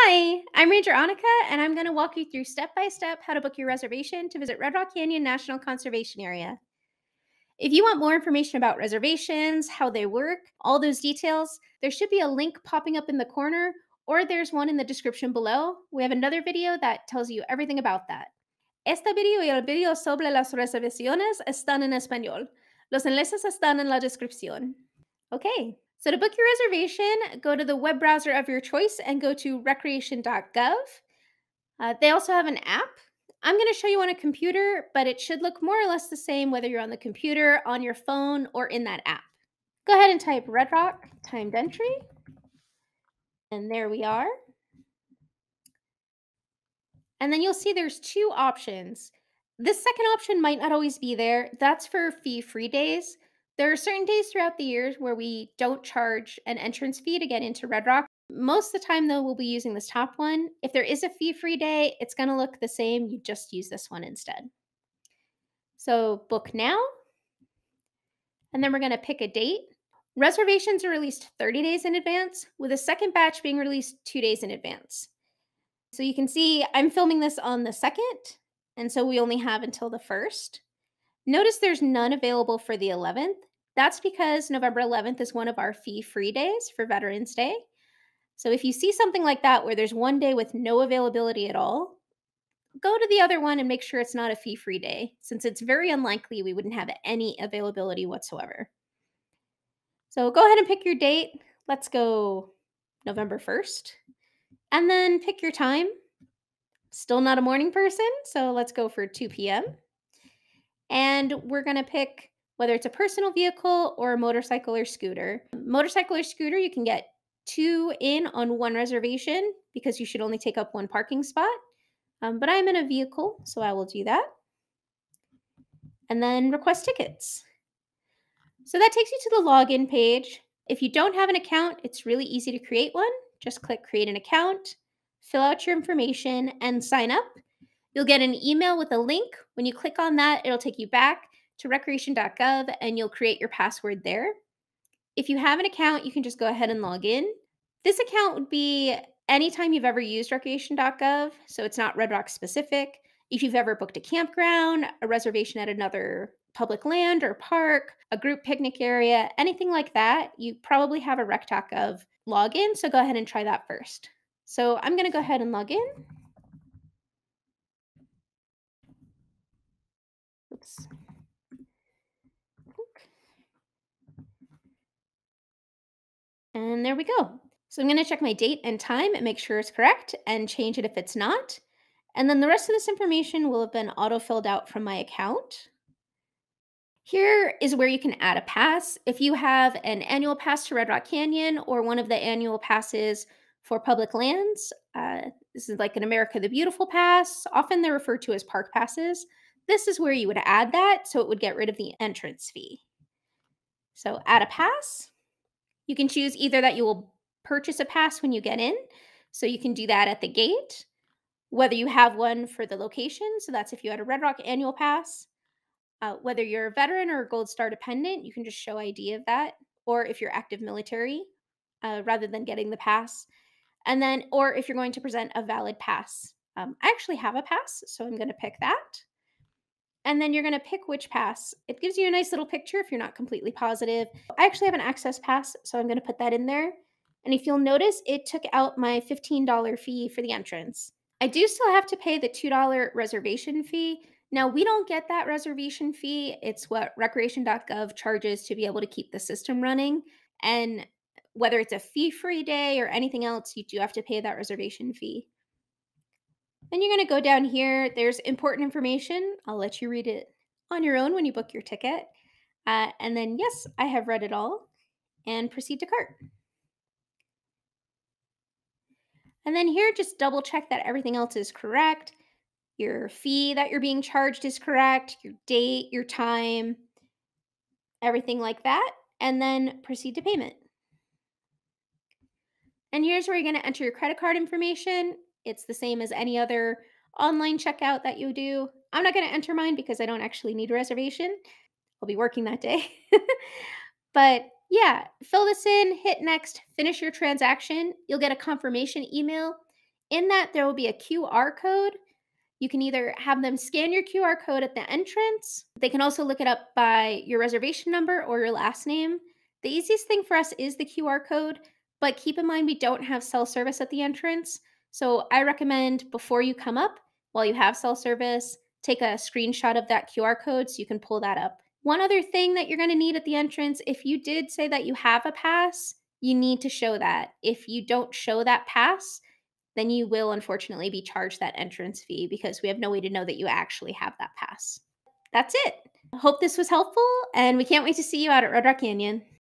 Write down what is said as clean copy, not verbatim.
Hi, I'm Ranger Annika, and I'm going to walk you through step by step how to book your reservation to visit Red Rock Canyon National Conservation Area. If you want more information about reservations, how they work, all those details, there should be a link popping up in the corner, or there's one in the description below. We have another video that tells you everything about that. Este video y el video sobre las reservaciones están en español. Los enlaces están en la descripción. Okay, so to book your reservation, go to the web browser of your choice and go to recreation.gov. They also have an app. I'm going to show you on a computer, but it should look more or less the same whether you're on the computer, on your phone, or in that app. Go ahead and type Red Rock timed entry. And there we are. And then you'll see there's two options. This second option might not always be there. That's for fee-free days. There are certain days throughout the year where we don't charge an entrance fee to get into Red Rock. Most of the time, though, we'll be using this top one. If there is a fee-free day, it's going to look the same. You just use this one instead. So book now, and then we're going to pick a date. Reservations are released 30 days in advance, with a second batch being released 2 days in advance. So you can see I'm filming this on the 2nd, and so we only have until the 1st. Notice there's none available for the 11th. That's because November 11th is one of our fee-free days for Veterans Day. So if you see something like that where there's one day with no availability at all, go to the other one and make sure it's not a fee-free day, since it's very unlikely we wouldn't have any availability whatsoever. So go ahead and pick your date. Let's go November 1st. And then pick your time. Still not a morning person, so let's go for 2 p.m. And we're going to pick whether it's a personal vehicle or a motorcycle or scooter. Motorcycle or scooter, you can get 2 in on one reservation because you should only take up one parking spot. But I'm in a vehicle, so I will do that. And then request tickets. So that takes you to the login page. If you don't have an account, it's really easy to create one. Just click create an account, fill out your information, and sign up. You'll get an email with a link. When you click on that, it'll take you back to recreation.gov and you'll create your password there. If you have an account, you can just go ahead and log in. This account would be anytime you've ever used recreation.gov, so it's not Red Rock specific. If you've ever booked a campground, a reservation at another public land or park, a group picnic area, anything like that, you probably have a Rec.gov login, so go ahead and try that first. So I'm going to go ahead and log in. Oops. And there we go. So I'm going to check my date and time and make sure it's correct and change it if it's not. And then the rest of this information will have been auto-filled out from my account. Here is where you can add a pass. If you have an annual pass to Red Rock Canyon or one of the annual passes for public lands, this is like an America the Beautiful pass. Often they're referred to as park passes. This is where you would add that, so it would get rid of the entrance fee. So add a pass. You can choose either that you will purchase a pass when you get in, so you can do that at the gate, whether you have one for the location, so that's if you had a Red Rock annual pass, whether you're a veteran or a Gold Star dependent, you can just show ID of that, or if you're active military, rather than getting the pass, and then, or if you're going to present a valid pass. I actually have a pass, so I'm going to pick that. And then you're going to pick which pass. It gives you a nice little picture if you're not completely positive. I actually have an access pass, so I'm going to put that in there. And if you'll notice, it took out my $15 fee for the entrance. I do still have to pay the $2 reservation fee. Now, we don't get that reservation fee. It's what recreation.gov charges to be able to keep the system running. And whether it's a fee-free day or anything else, you do have to pay that reservation fee. Then you're going to go down here. There's important information. I'll let you read it on your own when you book your ticket. And then, yes, I have read it all. And proceed to cart. And then here, just double check that everything else is correct. Your fee that you're being charged is correct. Your date, your time, everything like that. And then proceed to payment. And here's where you're going to enter your credit card information. It's the same as any other online checkout that you do. I'm not going to enter mine because I don't actually need a reservation. I'll be working that day. But yeah, fill this in, hit next, finish your transaction. You'll get a confirmation email. In that, there will be a QR code. You can either have them scan your QR code at the entrance. They can also look it up by your reservation number or your last name. The easiest thing for us is the QR code, but keep in mind we don't have cell service at the entrance. So I recommend before you come up, while you have cell service, take a screenshot of that QR code so you can pull that up. One other thing that you're going to need at the entrance, if you did say that you have a pass, you need to show that. If you don't show that pass, then you will unfortunately be charged that entrance fee because we have no way to know that you actually have that pass. That's it. Hope this was helpful, and we can't wait to see you out at Red Rock Canyon.